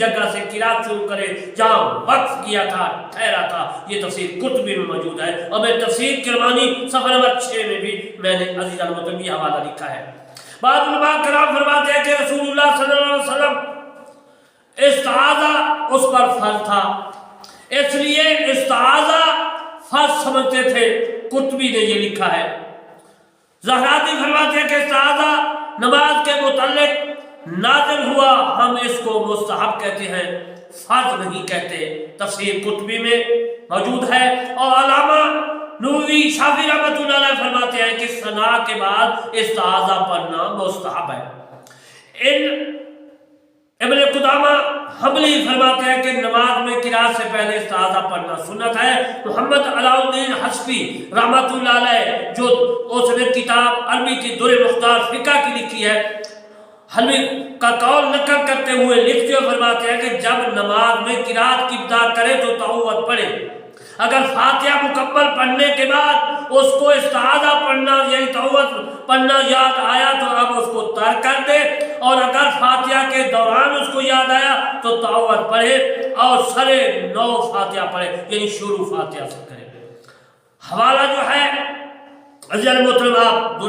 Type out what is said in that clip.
جگہ سے قرات شروع کرے جہاں وقف کیا تھا ٹھہرا تھا۔ یہ تفسیر قرطبی میں موجود ہے، اور میں تفسیر کرمانی صفحہ نمبر 6 میں بھی میں نے عزیزان محترم یہ حوالہ لکھا ہے۔ بعض علماء کرام فرماتے ہیں کہ رسول اللہ صلی اللہ علیہ وسلم استعاذہ اس پر فرض تھا، اس لیے استعاذہ فرض سمجھتے تھے۔ قرطبی نے یہ لکھا ہے۔ زہراتی فرماتے ہیں کہ استعاذہ نماز کے متعلق نازل ہوا، ہم اس کو مستحب کہتے ہیں، فرض نہیں کہتے۔ تفسیر قرطبی میں موجود ہے۔ اور علامہ نووی شافعی رحمۃ اللہ علیہ فرماتے ہیں کہ ثنا کے بعد استعاذہ پڑھنا مستحب ہے۔ ابن قدامہ حنبلی فرماتے ہیں کہ نماز میں قرات سے پہلے استعاذہ پڑھنا سنت ہے۔ محمد علاء الدین حسفی رحمۃ اللہ علیہ جو اس نے کتاب عربی کی در مختار فقہ کی لکھی ہے، حنبی کا قول نقل کرتے ہوئے لکھتے ہوئے فرماتے ہیں کہ جب نماز میں قرات کی ابتدا کرے تو تعوذ پڑھے۔ اگر فاتحہ مکمل پڑھنے کے بعد اس کو استعاذہ پڑھنا یعنی تعوذ پڑھنا یاد آیا تو اب اس کو ترک کر دے، اور اگر فاتحہ کے دوران اس کو یاد آیا تو تعوذ پڑھے اور سرے نو فاتحہ پڑھے، یعنی شروع فاتحہ سے کرے۔ حوالہ جو ہے عزیزان محترم آپ